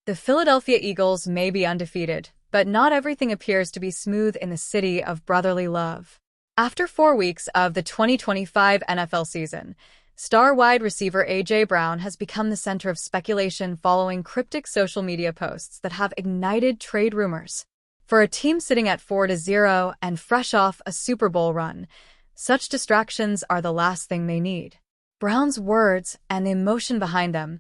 The Philadelphia Eagles may be undefeated, but not everything appears to be smooth in the city of brotherly love. After 4 weeks of the 2025 NFL season, star wide receiver A.J. Brown has become the center of speculation following cryptic social media posts that have ignited trade rumors. For a team sitting at 4-0 and fresh off a Super Bowl run, such distractions are the last thing they need. Brown's words and the emotion behind them,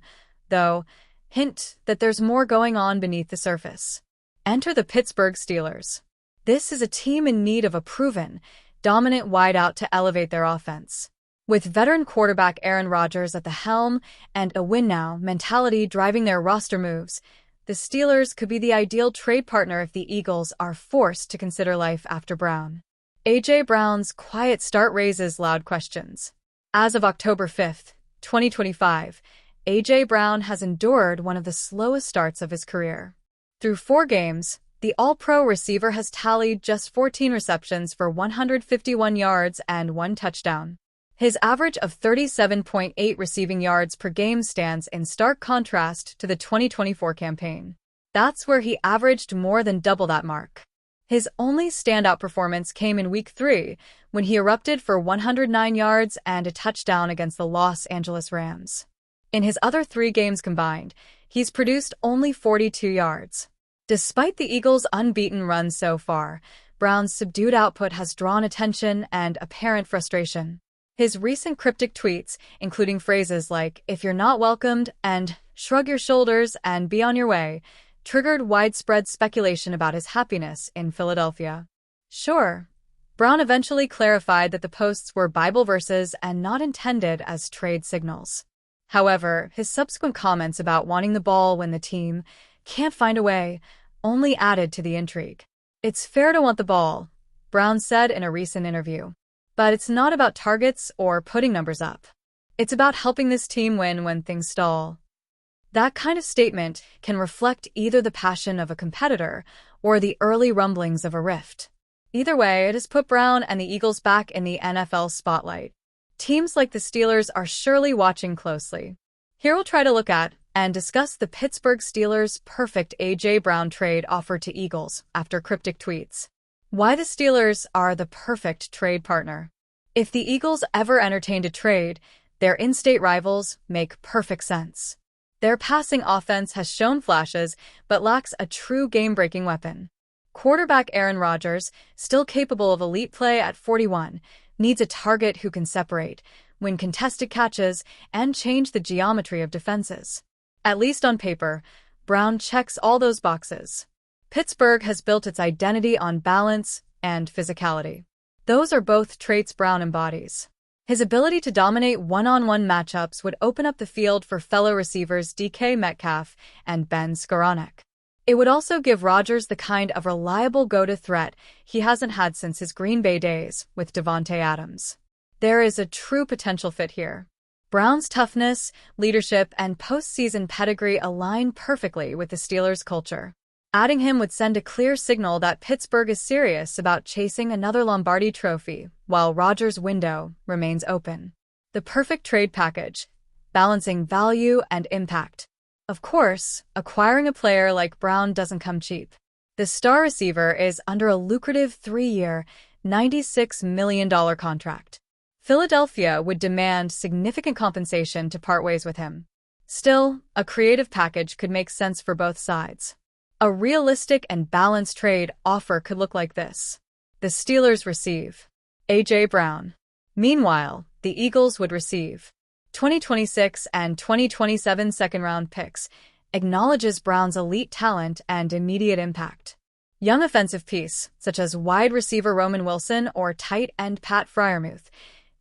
though, hint that there's more going on beneath the surface. Enter the Pittsburgh Steelers. This is a team in need of a proven, dominant wideout to elevate their offense. With veteran quarterback Aaron Rodgers at the helm and a win-now mentality driving their roster moves, the Steelers could be the ideal trade partner if the Eagles are forced to consider life after Brown. A.J. Brown's quiet start raises loud questions. As of October 5, 2025, A.J. Brown has endured one of the slowest starts of his career. Through 4 games, the All-Pro receiver has tallied just 14 receptions for 151 yards and 1 touchdown. His average of 37.8 receiving yards per game stands in stark contrast to the 2024 campaign. That's where he averaged more than double that mark. His only standout performance came in Week 3, when he erupted for 109 yards and a touchdown against the Los Angeles Rams. In his other 3 games combined, he's produced only 42 yards. Despite the Eagles' unbeaten run so far, Brown's subdued output has drawn attention and apparent frustration. His recent cryptic tweets, including phrases like, "If you're not welcomed," and "shrug your shoulders and be on your way," triggered widespread speculation about his happiness in Philadelphia. Sure, Brown eventually clarified that the posts were Bible verses and not intended as trade signals. However, his subsequent comments about wanting the ball when the team can't find a way only added to the intrigue. "It's fair to want the ball," Brown said in a recent interview. "But it's not about targets or putting numbers up. It's about helping this team win when things stall." That kind of statement can reflect either the passion of a competitor or the early rumblings of a rift. Either way, it has put Brown and the Eagles back in the NFL spotlight. Teams like the Steelers are surely watching closely. Here we'll try to look at and discuss the Pittsburgh Steelers' perfect A.J. Brown trade offer to Eagles after cryptic tweets. Why the Steelers are the perfect trade partner. If the Eagles ever entertained a trade, their in-state rivals make perfect sense. Their passing offense has shown flashes but lacks a true game-breaking weapon. Quarterback Aaron Rodgers, still capable of elite play at 41, needs a target who can separate, win contested catches, and change the geometry of defenses. At least on paper, Brown checks all those boxes. Pittsburgh has built its identity on balance and physicality. Those are both traits Brown embodies. His ability to dominate one-on-one matchups would open up the field for fellow receivers DK Metcalf and Ben Skowronek. It would also give Rodgers the kind of reliable go-to threat he hasn't had since his Green Bay days with Davante Adams. There is a true potential fit here. Brown's toughness, leadership, and postseason pedigree align perfectly with the Steelers' culture. Adding him would send a clear signal that Pittsburgh is serious about chasing another Lombardi trophy, while Rodgers' window remains open. The perfect trade package, balancing value and impact. Of course, acquiring a player like Brown doesn't come cheap. The star receiver is under a lucrative 3-year, $96 million contract. Philadelphia would demand significant compensation to part ways with him. Still, a creative package could make sense for both sides. A realistic and balanced trade offer could look like this. The Steelers receive A.J. Brown. Meanwhile, the Eagles would receive 2026 and 2027 second-round picks, acknowledges Brown's elite talent and immediate impact. Young offensive piece, such as wide receiver Roman Wilson or tight end Pat Freiermuth,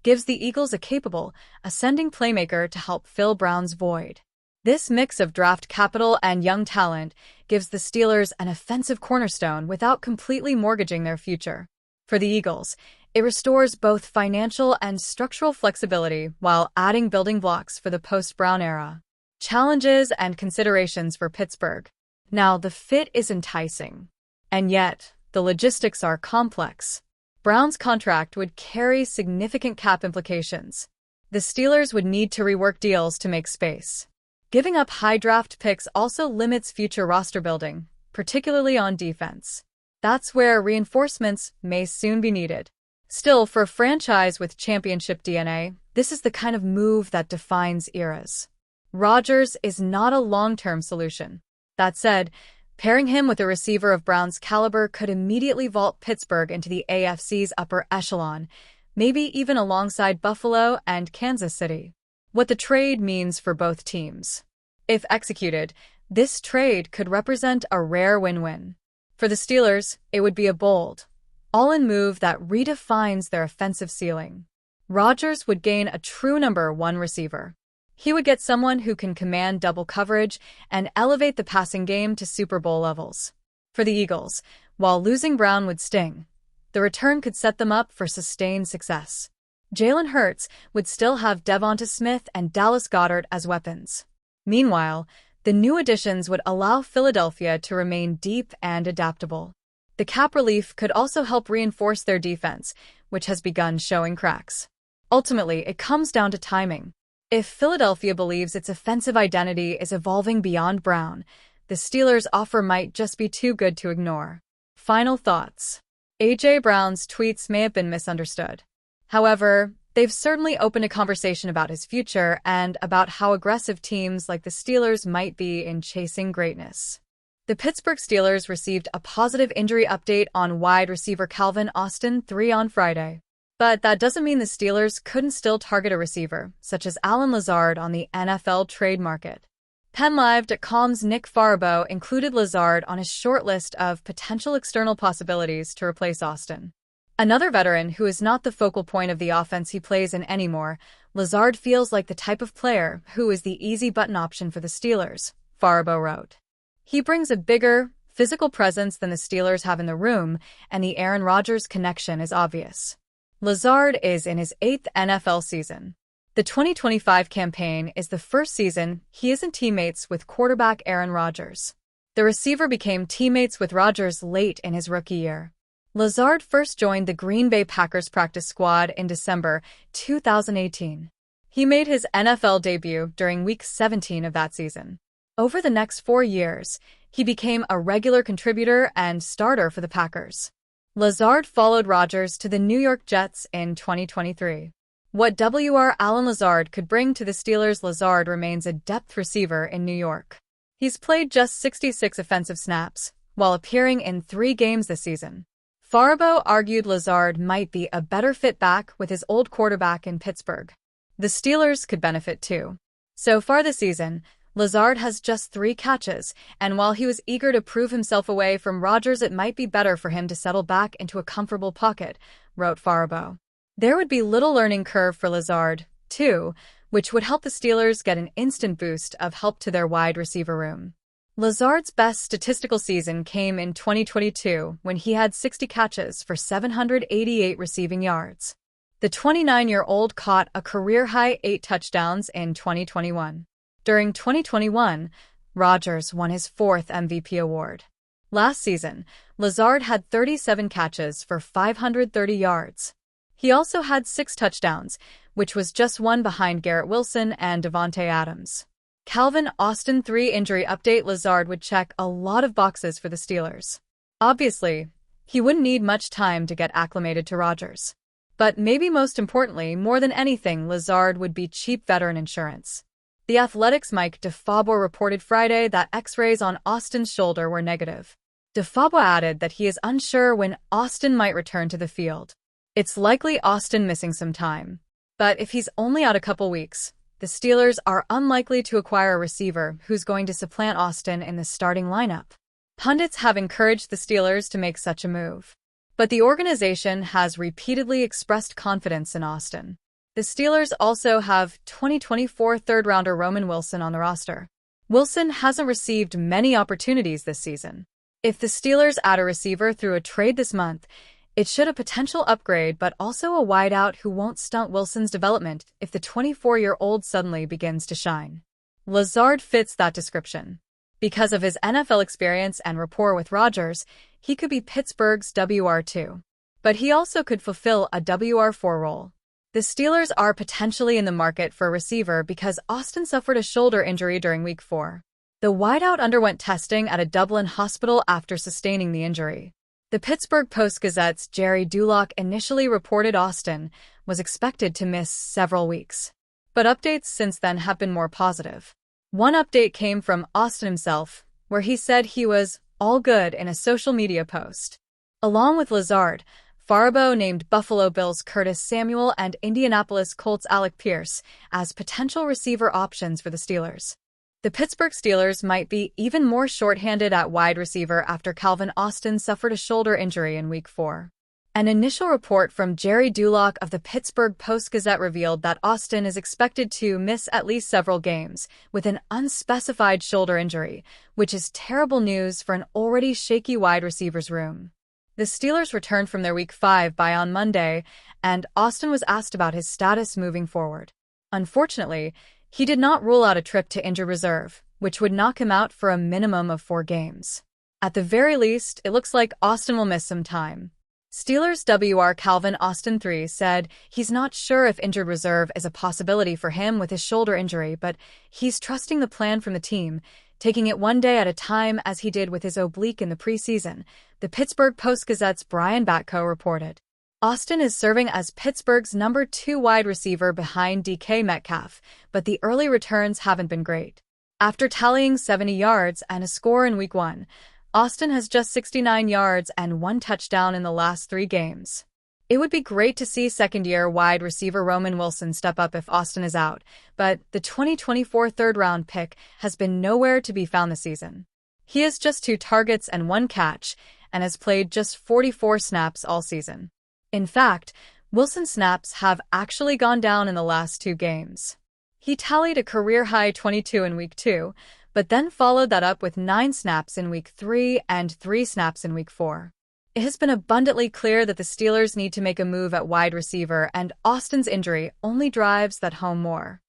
gives the Eagles a capable, ascending playmaker to help fill Brown's void. This mix of draft capital and young talent gives the Steelers an offensive cornerstone without completely mortgaging their future. For the Eagles, it restores both financial and structural flexibility while adding building blocks for the post-Brown era. Challenges and considerations for Pittsburgh. Now, the fit is enticing. And yet, the logistics are complex. Brown's contract would carry significant cap implications. The Steelers would need to rework deals to make space. Giving up high draft picks also limits future roster building, particularly on defense. That's where reinforcements may soon be needed. Still, for a franchise with championship DNA, this is the kind of move that defines eras. Rodgers is not a long-term solution. That said, pairing him with a receiver of Brown's caliber could immediately vault Pittsburgh into the AFC's upper echelon, maybe even alongside Buffalo and Kansas City. What the trade means for both teams. If executed, this trade could represent a rare win-win. For the Steelers, it would be a bold, all-in move that redefines their offensive ceiling. Rodgers would gain a true number one receiver. He would get someone who can command double coverage and elevate the passing game to Super Bowl levels. For the Eagles, while losing Brown would sting, the return could set them up for sustained success. Jalen Hurts would still have Devonta Smith and Dallas Goedert as weapons. Meanwhile, the new additions would allow Philadelphia to remain deep and adaptable. The cap relief could also help reinforce their defense, which has begun showing cracks. Ultimately, it comes down to timing. If Philadelphia believes its offensive identity is evolving beyond Brown, the Steelers' offer might just be too good to ignore. Final thoughts. A.J. Brown's tweets may have been misunderstood. However, they've certainly opened a conversation about his future and about how aggressive teams like the Steelers might be in chasing greatness. The Pittsburgh Steelers received a positive injury update on wide receiver Calvin Austin III on Friday. But that doesn't mean the Steelers couldn't still target a receiver, such as Allen Lazard, on the NFL trade market. PennLive.com's Nick Farabaugh included Lazard on his short list of potential external possibilities to replace Austin. Another veteran who is not the focal point of the offense he plays in anymore, Lazard feels like the type of player who is the easy-button option for the Steelers, Farabaugh wrote. He brings a bigger, physical presence than the Steelers have in the room, and the Aaron Rodgers connection is obvious. Lazard is in his 8th NFL season. The 2025 campaign is the first season he isn't teammates with quarterback Aaron Rodgers. The receiver became teammates with Rodgers late in his rookie year. Lazard first joined the Green Bay Packers practice squad in December 2018. He made his NFL debut during Week 17 of that season. Over the next 4 years, he became a regular contributor and starter for the Packers. Lazard followed Rodgers to the New York Jets in 2023. What Wr. Allen Lazard could bring to the Steelers. Lazard remains a depth receiver in New York. He's played just 66 offensive snaps, while appearing in 3 games this season. Farabaugh argued Lazard might be a better fit back with his old quarterback in Pittsburgh. The Steelers could benefit too. So far this season, Lazard has just 3 catches, and while he was eager to prove himself away from Rodgers, it might be better for him to settle back into a comfortable pocket, wrote Farabaugh. There would be little learning curve for Lazard, too, which would help the Steelers get an instant boost of help to their wide receiver room. Lazard's best statistical season came in 2022 when he had 60 catches for 788 receiving yards. The 29-year-old caught a career-high 8 touchdowns in 2021. During 2021, Rodgers won his 4th MVP award. Last season, Lazard had 37 catches for 530 yards. He also had 6 touchdowns, which was just one behind Garrett Wilson and Davante Adams. Calvin Austin III injury update. Lazard would check a lot of boxes for the Steelers. Obviously, he wouldn't need much time to get acclimated to Rodgers. But maybe most importantly, more than anything, Lazard would be cheap veteran insurance. The Athletic's Mike DeFabor reported Friday that X-rays on Austin's shoulder were negative. DeFabor added that he is unsure when Austin might return to the field. It's likely Austin missing some time. But if he's only out a couple weeks, the Steelers are unlikely to acquire a receiver who's going to supplant Austin in the starting lineup. Pundits have encouraged the Steelers to make such a move. But the organization has repeatedly expressed confidence in Austin. The Steelers also have 2024 third-rounder Roman Wilson on the roster. Wilson hasn't received many opportunities this season. If the Steelers add a receiver through a trade this month, it should a potential upgrade, but also a wideout who won't stunt Wilson's development if the 24-year-old suddenly begins to shine. Lazard fits that description. Because of his NFL experience and rapport with Rodgers, he could be Pittsburgh's WR2. But he also could fulfill a WR4 role. The Steelers are potentially in the market for a receiver because Austin suffered a shoulder injury during Week 4. The wideout underwent testing at a Dublin hospital after sustaining the injury. The Pittsburgh Post-Gazette's Gerry Dulac initially reported Austin was expected to miss several weeks. But updates since then have been more positive. One update came from Austin himself, where he said he was all good in a social media post. Along with Lazard, Faribault named Buffalo Bills Curtis Samuel and Indianapolis Colts Alec Pierce as potential receiver options for the Steelers. The Pittsburgh Steelers might be even more shorthanded at wide receiver after Calvin Austin suffered a shoulder injury in Week 4. An initial report from Gerry Dulac of the Pittsburgh Post-Gazette revealed that Austin is expected to miss at least several games with an unspecified shoulder injury, which is terrible news for an already shaky wide receivers room. The Steelers returned from their Week 5 bye on Monday, and Austin was asked about his status moving forward. Unfortunately, he did not rule out a trip to injured reserve, which would knock him out for a minimum of 4 games. At the very least, it looks like Austin will miss some time. Steelers WR Calvin Austin III said he's not sure if injured reserve is a possibility for him with his shoulder injury, but he's trusting the plan from the team, taking it one day at a time as he did with his oblique in the preseason, the Pittsburgh Post-Gazette's Brian Batko reported. Austin is serving as Pittsburgh's number 2 wide receiver behind DK Metcalf, but the early returns haven't been great. After tallying 70 yards and a score in Week 1, Austin has just 69 yards and 1 touchdown in the last 3 games. It would be great to see second-year wide receiver Roman Wilson step up if Austin is out, but the 2024 third-round pick has been nowhere to be found this season. He has just 2 targets and 1 catch, and has played just 44 snaps all season. In fact, Wilson's snaps have actually gone down in the last 2 games. He tallied a career-high 22 in Week 2, but then followed that up with 9 snaps in Week 3 and 3 snaps in Week 4. It has been abundantly clear that the Steelers need to make a move at wide receiver, and Austin's injury only drives that home more.